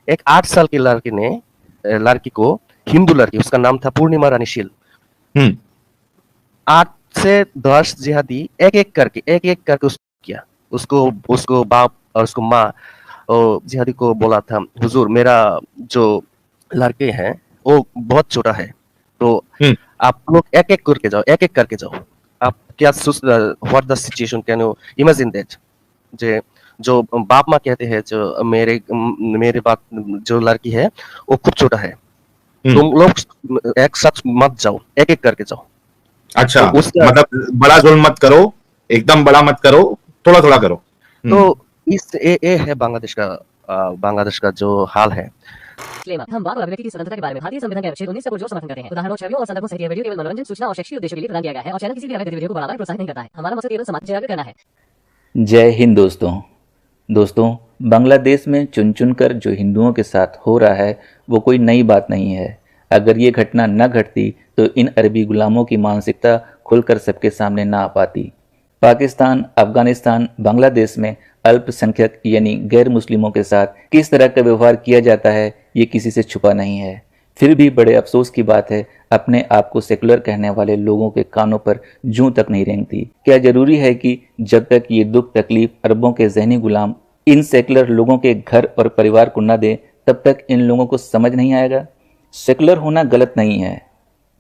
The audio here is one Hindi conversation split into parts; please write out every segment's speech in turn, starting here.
एक 8 साल की लड़की ने लड़की को, हिंदू लड़की, उसका नाम था पूर्णिमा रानी शील, 8 से 10 जिहादी एक एक करके उसको किया। उसको उसको बाप और उसको माँ और जिहादी को बोला था, हुजूर मेरा जो लड़के हैं वो बहुत छोटा है, तो आप लोग एक एक करके जाओ, एक एक करके जाओ। आप क्या what the situation, can you imagine that? जे जो बाप माँ कहते हैं, जो मेरे बाप जो लड़की है वो खूब छोटा है, तुम लोग एक साथ मत जाओ, एक एक करके जाओ। अच्छा, तो उसका मतलब बड़ा जुल्म मत करो, एकदम बड़ा मत करो, थोड़ा थोड़ा करो। तो ये है बांग्लादेश का जो हाल है। हम बात अभिव्यक्ति की स्वतंत्रता के बारे में भारतीय संविधान के अनुच्छेद 19 को जोर समर्थन करते हैं। उदाहरणों, छवियों और संदर्भों सहित यह वीडियो केवल मनोरंजन, सूचना और शैक्षिक उद्देश्यों के लिए प्रदान किया गया है और चैनल किसी भी अवैध गतिविधियों को बढ़ावा या प्रोत्साहित नहीं करता है। हमारा मकसद केवल समाज जागरूक करना है। जय हिंद दोस्तों, बांग्लादेश में चुन चुनकर जो हिंदुओं के साथ हो रहा है वो कोई नई बात नहीं है। अगर ये घटना न घटती तो इन अरबी गुलामों की मानसिकता खुलकर सबके सामने ना आ पाती। पाकिस्तान, अफगानिस्तान, बांग्लादेश में अल्पसंख्यक यानी गैर मुस्लिमों के साथ किस तरह का व्यवहार किया जाता है ये किसी से छुपा नहीं है। फिर भी बड़े अफसोस की बात है, अपने आप को सेकुलर कहने वाले लोगों के कानों पर जूं तक नहीं रेंगती। क्या जरूरी है कि जब तक ये दुख तकलीफ अरबों के जहनी गुलाम इन सेकुलर लोगों के घर और परिवार को न दे तब तक इन लोगों को समझ नहीं आएगा? सेकुलर होना गलत नहीं है,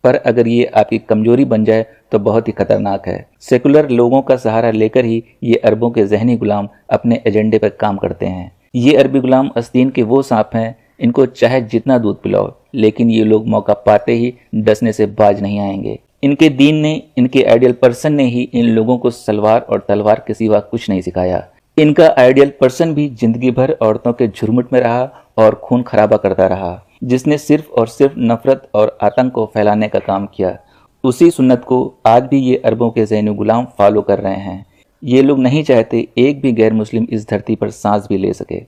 पर अगर ये आपकी कमजोरी बन जाए तो बहुत ही खतरनाक है। सेकुलर लोगों का सहारा लेकर ही ये अरबों के जहनी गुलाम अपने एजेंडे पर काम करते हैं। ये अरबी गुलाम आस्तीन के वो सांप हैं, इनको चाहे जितना दूध पिलाओ, लेकिन ये लोग मौका पाते ही डसने से बाज नहीं आएंगे। इनके दीन ने, इनके आइडियल पर्सन ने ही इन लोगों को सलवार और तलवार के सिवा कुछ नहीं सिखाया। इनका आइडियल पर्सन भी जिंदगी भर औरतों के झुरमुट में रहा और खून खराबा करता रहा, जिसने सिर्फ और सिर्फ नफरत और आतंक को फैलाने का काम किया। उसी सुन्नत को आज भी ये अरबों के ज़ैनी गुलाम फॉलो कर रहे हैं। ये लोग नहीं चाहते एक भी गैर मुस्लिम इस धरती पर सांस भी ले सके।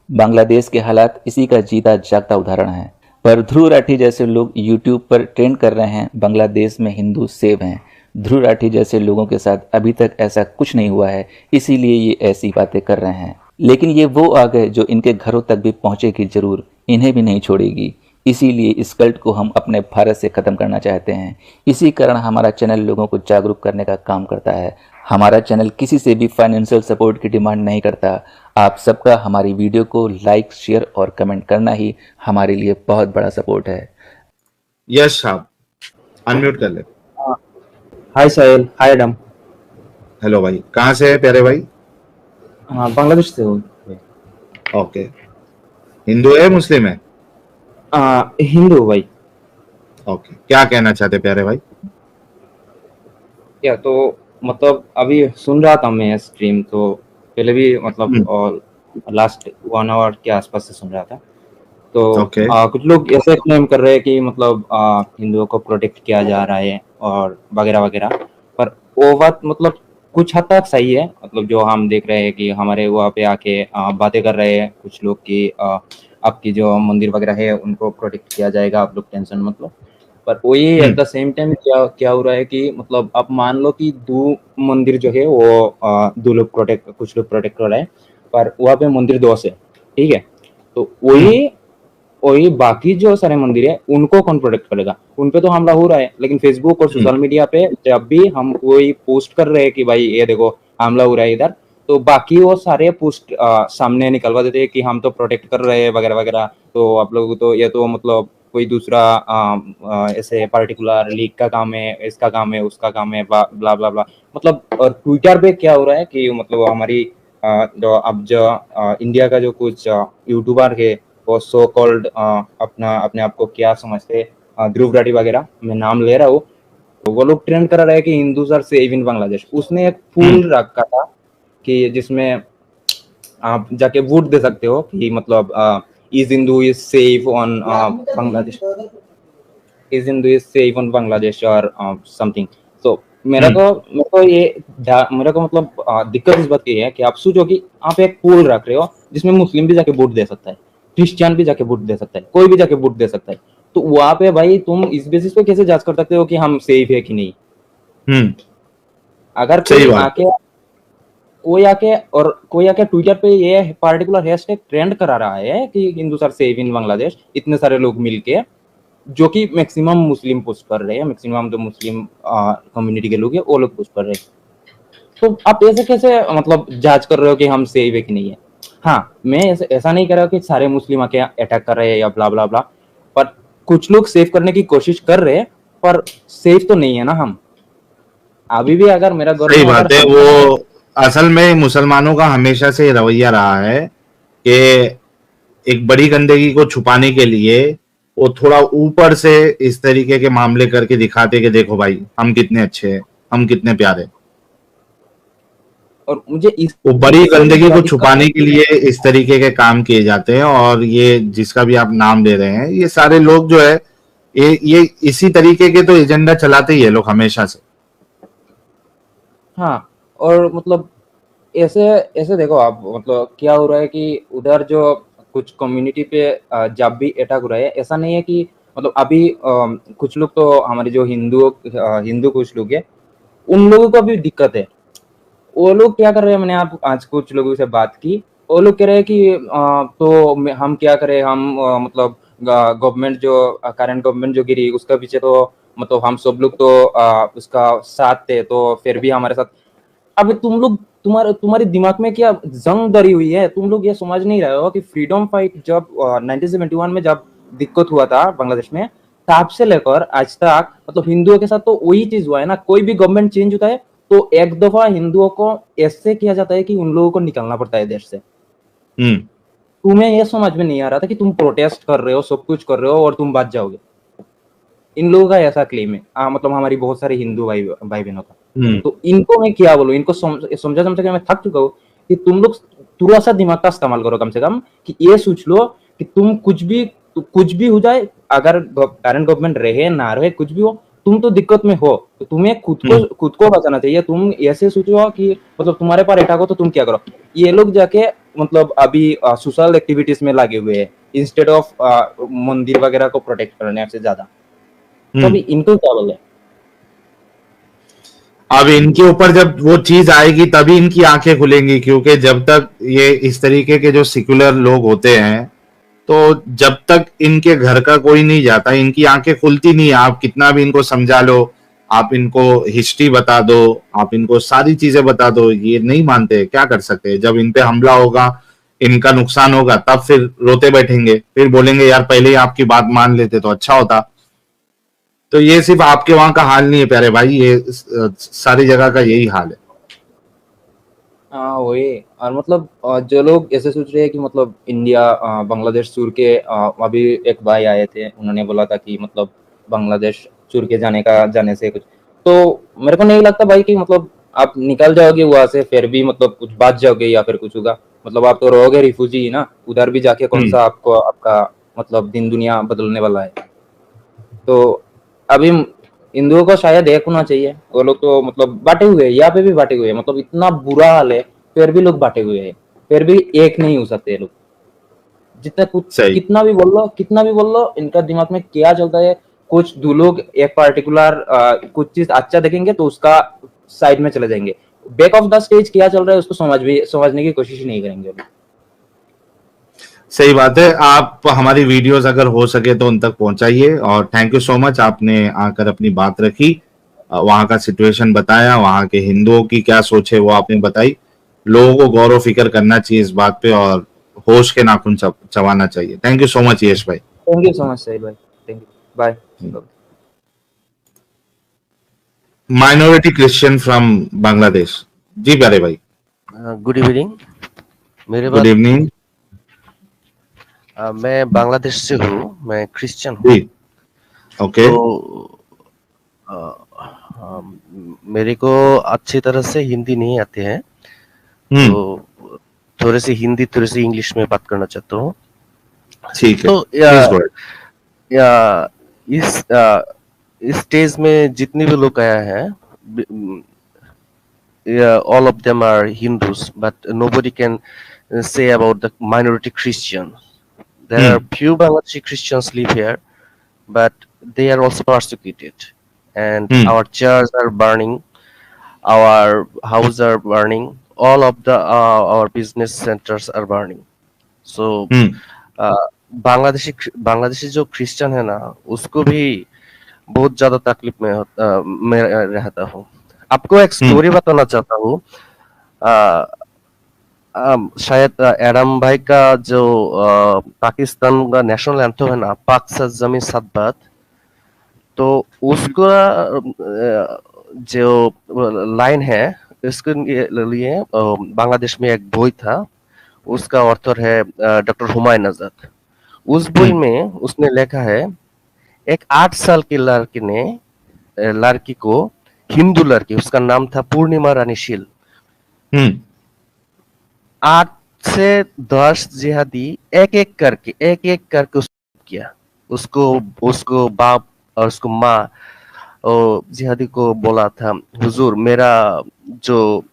बांग्लादेश के हालात इसी का जीता जागता उदाहरण है। पर ध्रुव राठी जैसे लोग यूट्यूब पर ट्रेंड कर रहे हैं, बांग्लादेश में हिंदू सेव हैं। ध्रुव राठी जैसे लोगों के साथ अभी तक ऐसा कुछ नहीं हुआ है, इसीलिए ये ऐसी बातें कर रहे हैं। लेकिन ये वो आ गए जो इनके घरों तक भी पहुंचेगी जरूर, इन्हें भी नहीं छोड़ेगी। इसीलिए इस कल्ट को हम अपने भारत से ख़त्म करना चाहते हैं। इसी कारण हमारा चैनल लोगों को जागरूक करने का काम करता है। हमारा चैनल किसी से भी फाइनेंशियल सपोर्ट की डिमांड नहीं करता। आप सबका हमारी वीडियो को लाइक, शेयर और कमेंट करना ही हमारे लिए बहुत बड़ा सपोर्ट है। यश साहब अनम्यूट कर ले। हाय साहिल, हाय एडम। हेलो भाई, कहाँ से है प्यारे भाई? हाँ, बांग्लादेश से हूँ। ओके, हिंदू है मुस्लिम है? हिंदू भाई। ओके, क्या कहना चाहते प्यारे भाई? या तो मतलब अभी सुन रहा था मैं स्ट्रीम, तो पहले भी मतलब लास्ट 1 आवर के आसपास से सुन रहा था। तो कुछ लोग ऐसे क्लेम कर रहे हैं कि मतलब हिंदुओं को प्रोटेक्ट किया जा रहा है और वगैरह वगैरह, पर वो बात मतलब कुछ हद तक सही है। मतलब जो हम देख रहे हैं कि हमारे वहाँ पे आके बातें कर रहे हैं कुछ लोग कि आपकी जो मंदिर वगैरह है उनको प्रोटेक्ट किया जाएगा, आप लोग टेंशन मत लो। पर वही एट द सेम टाइम क्या हो रहा है कि मतलब आप मान लो कि 2 मंदिर जो है वो 2 लोग प्रोटेक्ट, कुछ लोग प्रोटेक्ट कर रहे हैं, पर वहाँ पे मंदिर 2 से, ठीक है। तो वही बाकी जो सारे मंदिर है उनको कौन प्रोटेक्ट करेगा? उन पे तो हमला हो रहा है, लेकिन फेसबुक और सोशल मीडिया पे जब भी हम कोई पोस्ट कर रहे हैं कि भाई ये देखो हमला हो रहा है इधर, तो बाकी वो सारे पोस्ट सामने निकलवा देते हैं कि हम तो प्रोटेक्ट कर रहे हैं वगैरह वगैरह। तो आप लोग तो ये तो मतलब कोई दूसरा ऐसे पर्टिकुलर लीग का काम है, इसका काम है, उसका काम है, ब्ला ब्ला ब्ला। मतलब ट्विटर पे क्या हो रहा है कि मतलब हमारी जो अब जो इंडिया का जो कुछ यूट्यूबर है वो सो कॉल्ड अपने आप को क्या समझते, ध्रुव राठी वगैरह, मैं नाम ले रहा हूँ, तो वो लोग ट्रेंड कर रहे हैं कि Hindus are safe in Bangladesh. उसने एक फूल रखा था कि जिसमें आप जाके वोट दे सकते हो कि मतलब is Hindu is safe on Bangladesh, is Hindu is safe on Bangladesh और समथिंग। तो मेरे को मतलब दिक्कत इस बात की है कि आप सोचो कि आप एक पोल रख रहे हो जिसमें मुस्लिम भी जाके वोट दे सकता है, क्रिश्चियन भी जाके वोट दे सकता है, कोई भी जाके वोट दे सकता है। तो वहां पे भाई तुम इस बेसिस पे कैसे जांच कर सकते हो कि हम सेफ है कि नहीं? अगर कोई आके कोई आके ट्विटर पे ये पार्टिकुलर हैशटैग ट्रेंड करा रहा है कि Hindus are safe in Bangladesh, इतने सारे लोग मिलके, जो कि मैक्सिमम मुस्लिम पोस्ट कर रहे हैं, मैक्सिमम जो मुस्लिम कम्युनिटी के लोग हैं वो लोग पोस्ट कर रहे हैं। तो आप ऐसे कैसे मतलब जांच कर रहे हो कि हम सेफ है कि नहीं है? हाँ, मैं ऐसा नहीं कह रहा कि सारे मुस्लिम आके अटैक कर रहे हैं या ब्ला ब्ला ब्ला, पर कुछ लोग सेफ करने की कोशिश कर रहे हैं, पर सेफ तो नहीं है ना हम। अभी भी अगर मेरा सही बात है। वो असल में मुसलमानों का हमेशा से रवैया रहा है कि एक बड़ी गंदगी को छुपाने के लिए वो थोड़ा ऊपर से इस तरीके के मामले करके दिखाते कि देखो भाई हम कितने अच्छे हैं, हम कितने प्यारे। और मुझे वो बड़ी गंदगी को छुपाने के लिए इस तरीके के काम किए जाते हैं। और ये जिसका भी आप नाम ले रहे हैं, ये सारे लोग जो है ये इसी तरीके के तो एजेंडा चलाते ही है लोग हमेशा से। हाँ, और मतलब ऐसे ऐसे देखो आप, मतलब क्या हो रहा है कि उधर जो कुछ कम्युनिटी पे जब भी अटैक हो रहा है, ऐसा नहीं है कि मतलब अभी कुछ लोग तो हमारे जो हिंदू कुछ लोग हैं, उन लोगों को भी दिक्कत है। वो लोग क्या कर रहे हैं, मैंने आप आज कुछ लोगों से बात की, वो लोग कह रहे हैं कि तो हम क्या करें, हम मतलब गवर्नमेंट जो करंट गवर्नमेंट जो गिरी उसका पीछे तो मतलब हम सब लोग तो उसका साथ थे, तो फिर भी हमारे साथ। अब तुम लोग तुम्हारे दिमाग में क्या जंग धरी हुई है? तुम लोग ये समझ नहीं रहे हो कि फ्रीडम फाइट जब 1971 में जब दिक्कत हुआ था बांग्लादेश में, तब से लेकर आज तक मतलब हिंदुओं के साथ तो वही चीज हुआ है ना। कोई भी गवर्नमेंट चेंज होता है तो एक दफा हिंदुओं को ऐसे किया जाता है कि उन लोगों को निकलना पड़ता है देश से। तुम्हें ये समझ में नहीं आ रहा था कि तुम प्रोटेस्ट कर रहे हो, सब कुछ कर रहे हो और तुम बच जाओगे। इन लोगों का ऐसा क्लेम है, मतलब हमारी बहुत सारे हिंदू भाई बहनों का। तो इनको मैं क्या बोलूं, इनको समझा के मैं थक चुका हूँ कि तुम लोग थोड़ा सा दिमाग का इस्तेमाल करो कम से कम, कि ये सोच लो कि तुम कुछ भी हो जाए, अगर करंट गवर्नमेंट रहे ना रहे कुछ भी हो, तुम तो दिक्कत में हो, तो तुम्हें खुद को बचाना चाहिए। तुम ऐसे सोचो कि मतलब तुम्हारे पास अटैक हो तो तुम क्या करो। ये लोग जाके मतलब अभी सोशल एक्टिविटीज में लगे हुए हैं इंस्टेड ऑफ मंदिर वगैरह को प्रोटेक्ट करने से ज्यादा। तो अभी इनको क्या बोले? अब इनके ऊपर जब वो चीज आएगी तभी इनकी आंखें खुलेंगी, क्योंकि जब तक ये इस तरीके के जो सेक्युलर लोग होते हैं, तो जब तक इनके घर का कोई नहीं जाता इनकी आंखें खुलती नहीं। आप कितना भी इनको समझा लो, आप इनको हिस्ट्री बता दो, आप इनको सारी चीजें बता दो, ये नहीं मानते। क्या कर सकते हैं? जब इन पे हमला होगा, इनका नुकसान होगा, तब फिर रोते बैठेंगे, फिर बोलेंगे यार पहले ही आपकी बात मान लेते तो अच्छा होता। तो ये सिर्फ आपके वहां का हाल नहीं है प्यारे भाई, ये सारी जगह का यही हाल है। हाँ वही। और मतलब जो लोग ऐसे सोच रहे हैं कि मतलब इंडिया बांग्लादेश छोड़ के, अभी एक भाई आए थे, उन्होंने बोला था कि मतलब बांग्लादेश छोड़ के जाने से कुछ, तो मेरे को नहीं लगता भाई कि मतलब आप निकल जाओगे वहां से फिर भी मतलब कुछ बच जाओगे या फिर कुछ होगा। मतलब आप तो रहोगे रिफ्यूजी ही ना, उधर भी जाके कौन सा आपका मतलब दिन दुनिया बदलने वाला है। तो अभी हिंदुओं को शायद एक होना चाहिए। वो लोग तो मतलब बांटे हुए हैं, यहाँ पे भी बांटे हुए हैं, मतलब इतना बुरा हाल है फिर भी लोग बांटे हुए हैं, फिर भी एक नहीं हो सकते लोग। जितना कुछ कितना भी बोल लो इनका दिमाग में क्या चलता है। कुछ दो लोग एक पार्टिकुलर कुछ चीज अच्छा देखेंगे तो उसका साइड में चले जाएंगे, बैक ऑफ द स्टेज क्या चल रहा है उसको समझने की कोशिश ही नहीं करेंगे। सही बात है। आप हमारी वीडियोस अगर हो सके तो उन तक पहुंचाइए। और थैंक यू सो मच, आपने आकर अपनी बात रखी, वहां का सिचुएशन बताया, वहां के हिंदुओं की क्या सोच है वो आपने बताई। लोगों को गौरव फिक्र करना चाहिए इस बात पे और होश के नाखून चबाना चाहिए। Thank you so much Yash भाई। Thank you so much Sahil भाई, thank you, bye. Minority Christian from Bangladesh. जी प्यारे भाई, गुड इवनिंग। मेरे गुड इवनिंग। मैं बांग्लादेश से हूँ, मैं क्रिश्चियन हूँ। ओके। तो मेरे को अच्छी तरह से हिंदी नहीं आते हैं, तो थोड़े से हिंदी थोड़े से इंग्लिश में बात करना चाहता हूँ। ठीक है। तो इस स्टेज में जितने भी लोग आया है, all of them are Hindus, but nobody can say about the minority Christian. There are few Bangladeshi Christians live here, but they are also persecuted, and our churches are burning, our houses are burning, all of the our business centers are burning. So Bangladeshi जो क्रिश्चियन है ना, उसको भी बहुत ज्यादा तकलीफ में रहता हूँ। आपको एक स्टोरी बताना चाहता हूँ। शायद एडम भाई का जो पाकिस्तान का नेशनल एंथम है ना, पाक साथ जमीन साथ बात, तो उसका जो लाइन है, इसके लिए बांग्लादेश में एक बॉय था, उसका ऑथर है डॉक्टर हुमायूं आजाद। उस बॉय में उसने लिखा है, एक 8 साल की लड़की को, हिंदू लड़की, उसका नाम था पूर्णिमा रानी शील, 8 से 10 जिहादी एक एक करके उसको किया। उसको बाप और उसको माँ और जिहादी को बोला था, हुजूर मेरा जो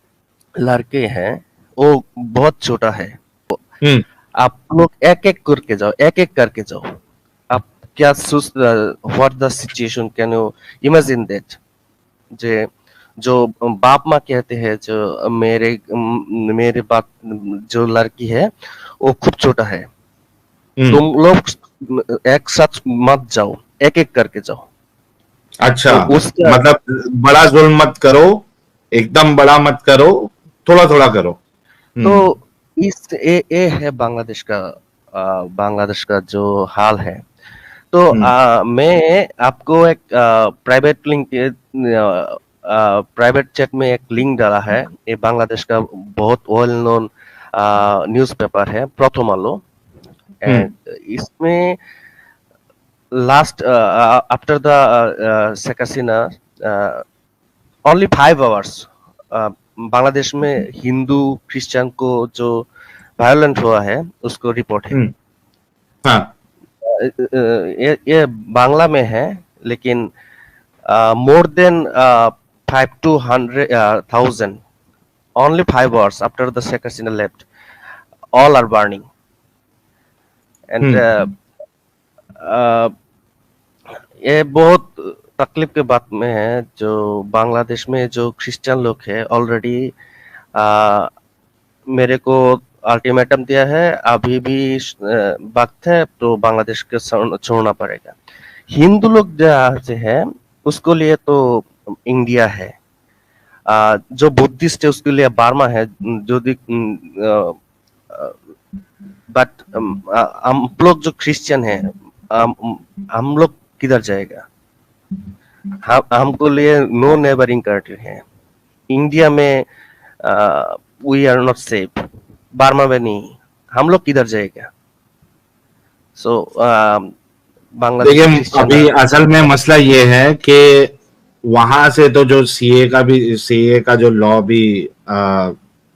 लड़के हैं वो बहुत छोटा है, आप लोग एक एक करके जाओ। आप क्या what the situation, can you imagine that? जो बाप माँ कहते हैं, जो मेरे बाप जो लड़की है वो खूब छोटा है, तुम लोग एक साथ मत जाओ, एक एक करके जाओ। अच्छा, तो मतलब बड़ा जुल्म मत करो, एकदम बड़ा मत करो, थोड़ा थोड़ा करो। तो ये है बांग्लादेश का जो हाल है। तो मैं आपको एक प्राइवेट लिंक, प्राइवेट चैट में एक लिंक डाला है। ये बांग्लादेश का बहुत वेल नोन न्यूज़पेपर है, प्रथम आलो। इसमें last after the Sheikh Hasina only 5 hours Bangladesh में हिंदू क्रिश्चियन को जो वायलेंट हुआ है उसको रिपोर्ट है। ये बांग्ला में है, लेकिन more than 5 to 100,000 only 5 hours after the Sheikh Hasina left, all are burning. And ये बहुत तकलीफ के बात में है, जो बांग्लादेश में जो क्रिश्चियन लोग हैं ऑलरेडी मेरे को अल्टीमेटम दिया है, अभी भी वक्त है तो बांग्लादेश को छोड़ना पड़ेगा। हिंदू लोग जो है उसको लिए तो इंडिया है, जो बुद्धिस्ट है उसके लिए बर्मा है, जो बट हम लोग जो क्रिश्चियन है, हम लोग किधर जाएगा? हमको लिए नो नेबरिंग कंट्री है। इंडिया में we are not safe, Burma में नहीं, हम लोग किधर जाएगा? सो बांग्लादेश अभी असल में मसला ये है कि वहां से तो जो सीए का जो लॉ भी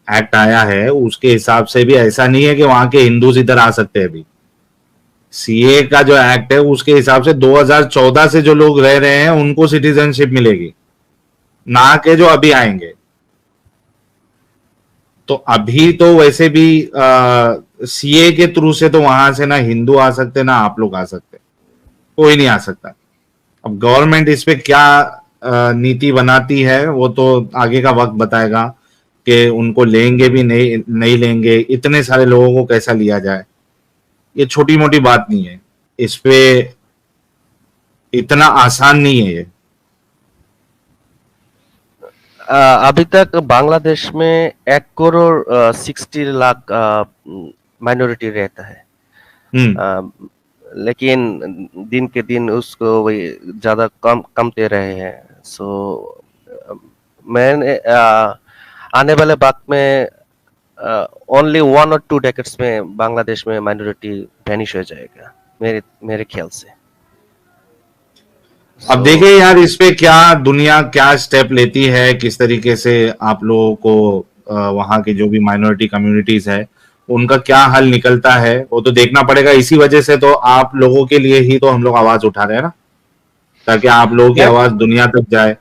एक्ट आया है, उसके हिसाब से भी ऐसा नहीं है कि वहां के हिंदूज इधर आ सकते हैं। अभी सीए का जो एक्ट है उसके हिसाब से 2014 से जो लोग रह रहे हैं उनको सिटीजनशिप मिलेगी, ना के जो अभी आएंगे। तो अभी तो वैसे भी सीए के थ्रू से तो वहां से ना हिंदू आ सकते ना आप लोग आ सकते, कोई नहीं आ सकता। अब गवर्नमेंट इस पे क्या नीति बनाती है वो तो आगे का वक्त बताएगा कि उनको लेंगे भी नहीं लेंगे। इतने सारे लोगों को कैसा लिया जाए, ये छोटी मोटी बात नहीं है, इस पे इतना आसान नहीं है ये। अभी तक बांग्लादेश में 1 करोड़ 60 लाख माइनॉरिटी रहता है, लेकिन दिन के दिन उसको वही ज्यादा कमते रहे हैं। सो मैंने आने वाले वक्त में ओनली 1 or 2 डेकेड्स में बांग्लादेश में माइनॉरिटी वैनिश हो जाएगा, मेरे ख्याल से। अब देखिए यार, इस पे क्या दुनिया क्या स्टेप लेती है, किस तरीके से आप लोगों को वहां की जो भी माइनॉरिटी कम्युनिटीज है उनका क्या हल निकलता है, वो तो देखना पड़ेगा। इसी वजह से तो आप लोगों के लिए ही तो हम लोग आवाज उठा रहे हैं ना, ताकि आप लोगों की आवाज दुनिया तक जाए।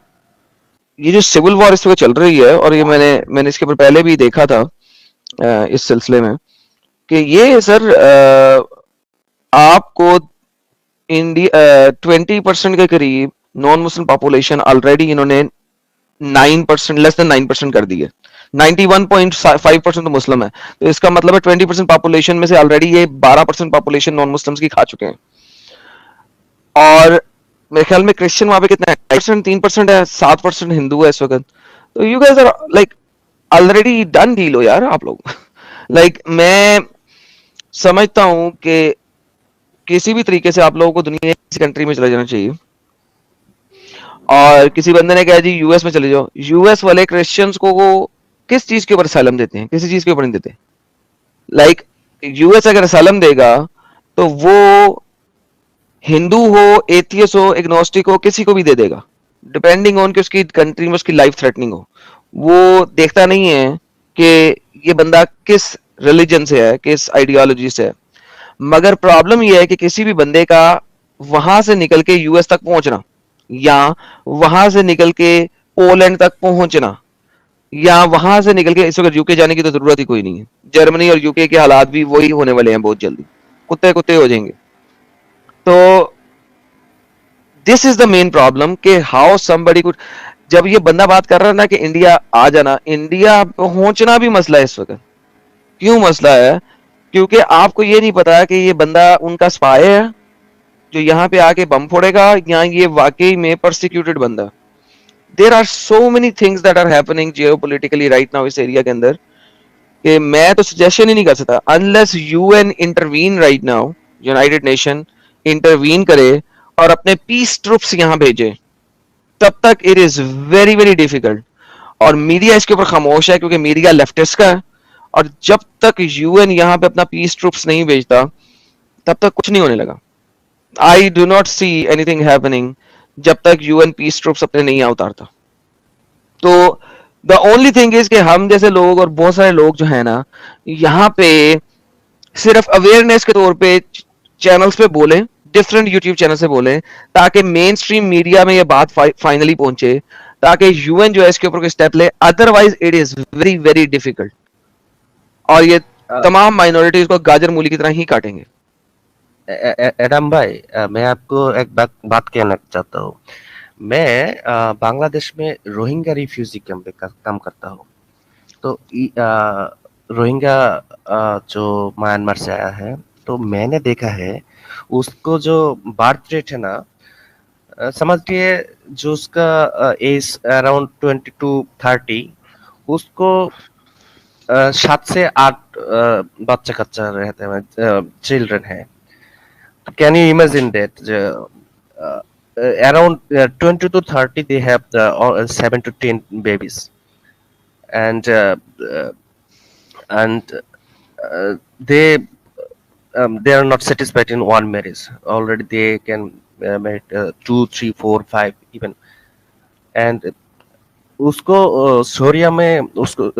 ये जो सिविल वॉर इस वक्त चल रही है, और ये मैंने इसके ऊपर पहले भी देखा था इस सिलसिले में, कि ये सर आपको इंडिया 20% के करीब नॉन मुस्लिम पॉपुलेशन ऑलरेडी इन्होंने 9%, लेस देन 9% कर दी है। 91.5% तो मुस्लिम है, तो इसका मतलब है 20% पॉपुलेशन में से ऑलरेडी ये 12% पॉपुलेशन नॉन मुस्लिम्स की खा चुके हैं। और मेरे ख्याल में क्रिश्चियन वहां पे कितना है, 3% है, 7% हिंदू है इस वक्त। तो you guys are like already done deal हो यार आप लोग। लाइक मैं समझता हूं कि किसी भी तरीके से आप लोगों को दुनिया की कंट्री में चले जाना चाहिए। और किसी बंदे ने कहा जी यूएस में चले जाओ, यूएस वाले क्रिश्चियंस को वो किस चीज के ऊपर असलम देते हैं, किसी चीज के ऊपर नहीं देते। लाइक यूएस अगर असलम देगा तो वो हिंदू हो, एथियस्ट हो, एग्नोस्टिक हो, किसी को भी दे देगा, डिपेंडिंग ऑन कि उसकी कंट्री में उसकी लाइफ थ्रेटनिंग हो। वो देखता नहीं है कि ये बंदा किस रिलीजन से है, किस आइडियोलॉजी से है। मगर प्रॉब्लम ये है कि किसी भी बंदे का वहां से निकल के यूएस तक पहुंचना, या वहां से निकल के पोलैंड तक पहुंचना, या वहां से निकल के, इस वक्त यूके जाने की तो जरूरत ही कोई नहीं है। जर्मनी और यूके के हालात भी वही होने वाले हैं बहुत जल्दी, कुत्ते कुत्ते हो जाएंगे। तो this is the main problem कि हाउ समबडी कुड, जब ये बंदा बात कर रहा है ना कि इंडिया आ जाना, इंडिया पहुंचना भी मसला है इस वक्त। क्यों मसला है? क्योंकि आपको ये नहीं पता कि ये बंदा उनका स्पाई है जो यहाँ पे आके बम फोड़ेगा, या ये वाकई में परसिक्यूटेड बंदा। There are so many things that are happening geopolitically right now इस एरिया के अंदर, कि मैं तो सजेशन ही नहीं कर सकता unless UN intervene right now, United nation intervene करे और अपने पीस ट्रूप्स यहाँ भेजे, तब तक it is very very difficult. और मीडिया इसके ऊपर खामोश है क्योंकि मीडिया लेफ्टिस्ट का है, और जब तक यूएन यहाँ पे अपना पीस ट्रूप्स नहीं भेजता तब तक कुछ नहीं होने लगा। I do not see anything happening जब तक यूएन पीस ट्रूप्स अपने नहीं उतारता। तो द ओनली थिंग इज कि हम जैसे लोग और बहुत सारे लोग जो है ना यहाँ पे सिर्फ अवेयरनेस के तौर पे चैनल्स पे बोले, डिफरेंट यूट्यूब चैनल से बोले, ताकि मेन स्ट्रीम मीडिया में ये बात फाइनली पहुंचे, ताकि यूएन जो है इसके ऊपर कोई स्टेप ले। Otherwise it is very very difficult, और ये तमाम माइनॉरिटीज को गाजर मूली की तरह ही काटेंगे। एडम भाई, मैं आपको एक बात कहना चाहता हूँ। मैं बांग्लादेश में रोहिंग्या रिफ्यूजी कैंप पे काम करता हूँ। तो रोहिंग्या जो म्यांमार से आया है, तो मैंने देखा है उसको जो बर्थ रेट है ना, समझिए जो उसका एज अराउंड 20 to 30, उसको 7 से 8 बच्चा कच्चा रहते हैं, चिल्ड्रन है। Can you imagine that around 20 to 30 they have 7 to 10 babies, and they are not satisfied in one marriage. Already they can marry 2, 3, 4, 5 even. And उसको शोरिया में उसको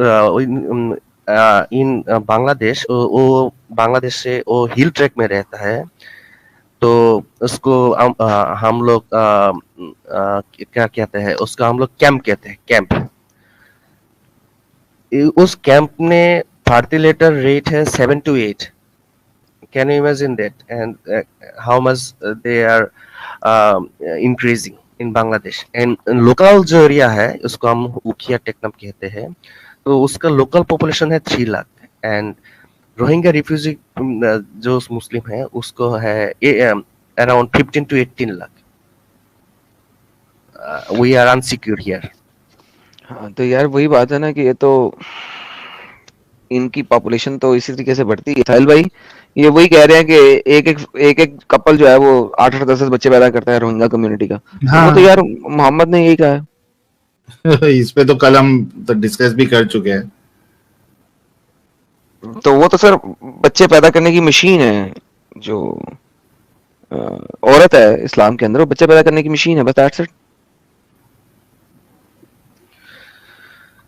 इन बांग्लादेश, वो बांग्लादेश से वो हिल ट्रैक में रहता है। तो उसको हम लोग क्या कहते हैं, उसका हम लोग कैंप कहते हैं, कैंप। उस कैंप में फर्टिलिटी रेट है 7 to 8। Can you imagine that? And how much they are increasing in Bangladesh. And local जो एरिया है उसको हम उखिया टेक्नम कहते हैं, तो उसका लोकल पॉपुलेशन है 3 लाख। एंड रोहिंग्या रिफ्यूजी जो मुस्लिम है उसको है around 15 to 18 lakh. We are unsecure here. हाँ, तो यार वही बात है ना कि ये तो इनकी पॉपुलेशन तो इसी तरीके से बढ़ती है। साहिल भाई ये वही कह रहे हैं कि एक कपल जो है वो 8-8 10 बच्चे पैदा करता है रोहिंग्या कम्युनिटी का। हाँ। वो तो यार मोहम्मद ने यही कहा है। इस पे तो कल हम तो डिस्कस भी कर चुके हैं। तो वो तो सर बच्चे पैदा करने की मशीन है, जो औरत है इस्लाम के अंदर, वो बच्चे पैदा करने की मशीन है, बस दैट्स इट।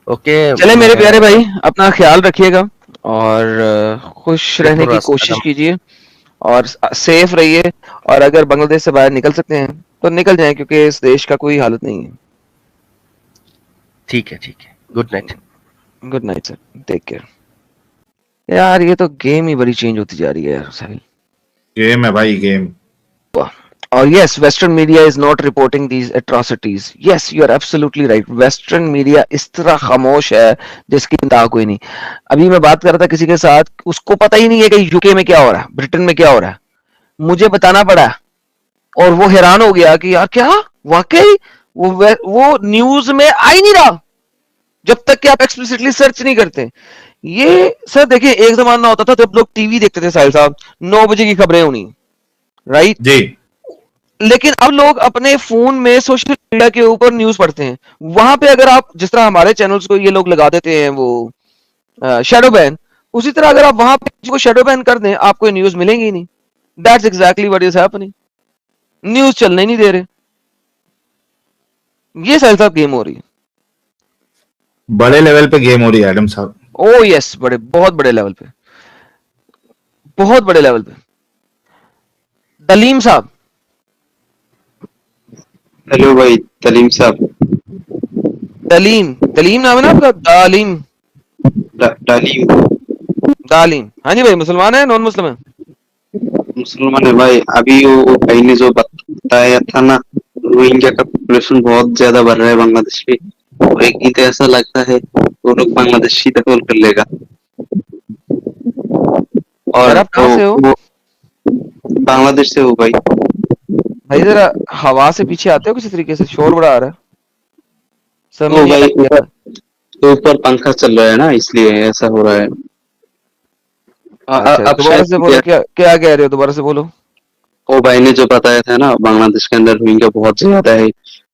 ओके, चले मेरे प्यारे भाई, अपना ख्याल रखिएगा और खुश रहने की कोशिश कीजिए और सेफ रहिए। और अगर बांग्लादेश से बाहर निकल सकते हैं तो निकल जाएं, क्योंकि इस देश का कोई हालत नहीं है। ठीक है, ठीक है। Good night. Good night sir, take care. यार ये तो गेम ही बड़ी चेंज होती जा रही है यार साहिल। गेम है भाई, गेम। और yes, western media is not reporting these atrocities. Yes, you are absolutely right. Western media इस तरह खामोश है जिसकी इंतहा कोई नहीं। अभी मैं बात कर रहा था किसी के साथ, उसको पता ही नहीं है कि यूके में क्या हो रहा है, ब्रिटेन में क्या हो रहा है, मुझे बताना पड़ा और वो हैरान हो गया कि यार क्या वाकई वो न्यूज में आ ही नहीं रहा जब तक कि आप एक्सप्लिसिटली सर्च नहीं करते। ये सर देखिए, एक जमाना होता था जब लोग टीवी देखते थे, साहिल साहब 9 बजे की खबरें होनी, राइट जी। लेकिन अब लोग अपने फोन में सोशल मीडिया के ऊपर न्यूज पढ़ते हैं। वहां पे अगर आप जिस तरह हमारे चैनल्स को ये लोग लगा देते हैं वो शैडो बैन, उसी तरह अगर आप वहां पे शैडो बैन कर दें, आपको न्यूज मिलेंगी ही नहीं। That's exactly what is happening. News चलने नहीं दे रहे। ये साहिल साहब गेम हो रही है, बड़े लेवल पे गेम हो रही है एडम साहब। ओ यस, बहुत बड़े लेवल पे, बहुत बड़े लेवल पे। तलीम साहब। हेलो भाई तलीम साहब। तलीम नाम है ना आपका? तालीम तालीम। तालीम, हाँ जी भाई। मुसलमान है नॉन मुस्लिम है? मुसलमान है भाई। अभी वो भाई ने जो बताया था ना, रोहिंग्या का पॉपुलेशन बहुत ज्यादा बढ़ रहा है बांग्लादेश में, और एक दिन तो ऐसा लगता है वो लोग बांग्लादेश ही दखल कर लेगा। और आप कहाँ से हो? वो बांग्लादेश से हो भाई। भाई जरा हवा से पीछे आते हो किसी तरीके से, शोर बड़ा आ रहा है। वो भाई ऊपर पंखा चल रहा है ना, इसलिए ऐसा हो रहा है। अच्छा, दोबारा से बोलो, क्या क्या कह रहे हो, दोबारा से बोलो। वो भाई ने जो बताया था ना, बांग्लादेश के अंदर रोहिंग्या बहुत ज्यादा है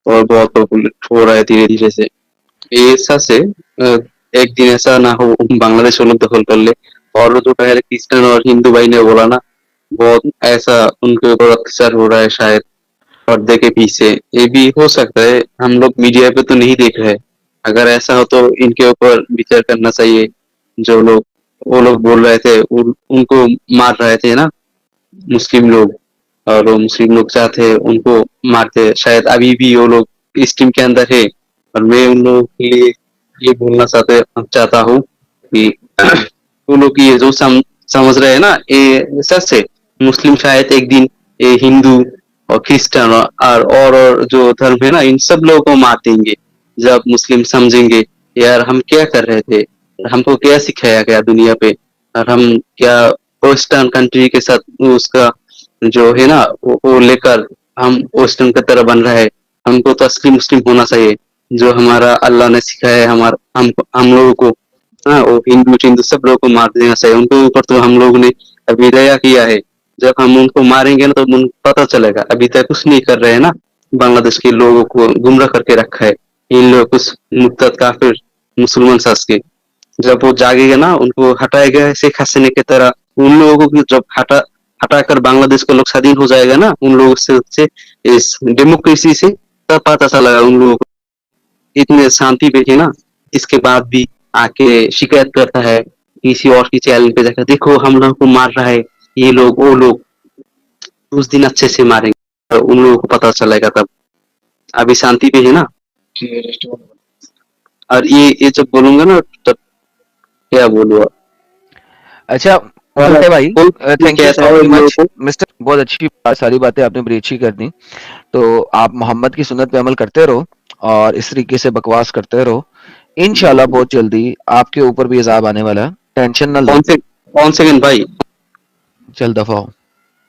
और बहुत पॉपुलेट हो रहा है धीरे धीरे से। ऐसा से एक दिन ऐसा ना हो बांग्लादेश वालों दखल कर ले। और जो पहले क्रिश्चियन और हिंदू भाई ने बोला ना, बहुत ऐसा उनके ऊपर अत्याचार हो रहा है शायद पर्दे के पीछे, ये भी हो सकता है। हम लोग मीडिया पे तो नहीं देख रहे। अगर ऐसा हो तो इनके ऊपर विचार करना चाहिए। जो लोग वो लोग बोल रहे थे उनको मार रहे थे ना मुस्लिम लोग, और वो मुस्लिम लोग चाहते उनको मारते, शायद अभी भी वो लोग इस टीम के अंदर है। और मैं उन लोगों के लिए ये बोलना चाहता हूँ कि वो लोग ये जो समझ रहे हैं ना, ये सच है। मुस्लिम शायद एक दिन ये हिंदू और क्रिश्चियन और जो धर्म है ना, इन सब लोगों को मार देंगे जब मुस्लिम समझेंगे यार हम क्या कर रहे थे, हमको क्या सिखाया गया दुनिया पे, और हम क्या वेस्टर्न कंट्री के साथ उसका जो है ना वो लेकर हम वेस्टर्न की तरह बन रहे हैं। हमको तो असली मुस्लिम होना चाहिए, जो हमारा अल्लाह ने सिखाया है हम लोगों को। हाँ, वो हिंदू सब लोगों को मार देना चाहिए। उनके ऊपर तो हम लोग ने अभी दया किया है। जब हम उनको मारेंगे ना तो उनको पता चलेगा। अभी तक कुछ नहीं कर रहे हैं ना, बांग्लादेश के लोगों को गुमराह करके रखा है इन लोग कुछ मुर्तद काफिर मुसलमान शास के। जब वो जागेगा ना, उनको हटाएगा शेख हसीना की तरह। उन लोगों को जब हटाकर बांग्लादेश का लोग स्वाधीन हो जाएगा ना, उन लोगों से इस डेमोक्रेसी से, तब पता चलेगा उन लोगों को। इतने शांति पे है ना, इसके बाद भी आके शिकायत करता है किसी और की चैनल पे जाकर, देखो हम लोगों को मार रहा है ये लोग वो लोग। उस दिन अच्छे से मारेंगे और उन लोगों को पता चलेगा तब। अभी शांति पे है ना। और ये जब बोलूंगा ना तब क्या बोलूँ। अच्छा भाई, thank you so much mister, बहुत अच्छी सारी बातें आपने बड़ी अच्छी कर दी। तो आप मोहम्मद की सुन्नत पे अमल करते रहो और इस तरीके से बकवास करते रहो। इंशाल्लाह बहुत जल्दी आपके ऊपर भी अजाब आने वाला है, टेंशन ना लो। कौन सेकंड भाई, चल दफा हो।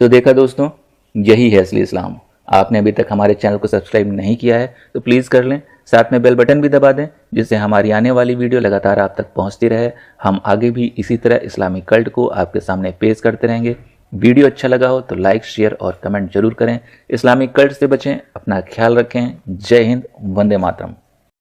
तो देखा दोस्तों, यही है असली इस्लाम। आपने अभी तक हमारे चैनल को सब्सक्राइब नहीं किया है तो प्लीज़ कर लें, साथ में बेल बटन भी दबा दें, जिससे हमारी आने वाली वीडियो लगातार आप तक पहुंचती रहे। हम आगे भी इसी तरह इस्लामिक कल्ट को आपके सामने पेश करते रहेंगे। वीडियो अच्छा लगा हो तो लाइक, शेयर और कमेंट जरूर करें। इस्लामिक कल्ट से बचें, अपना ख्याल रखें। जय हिंद, वंदे मातरम।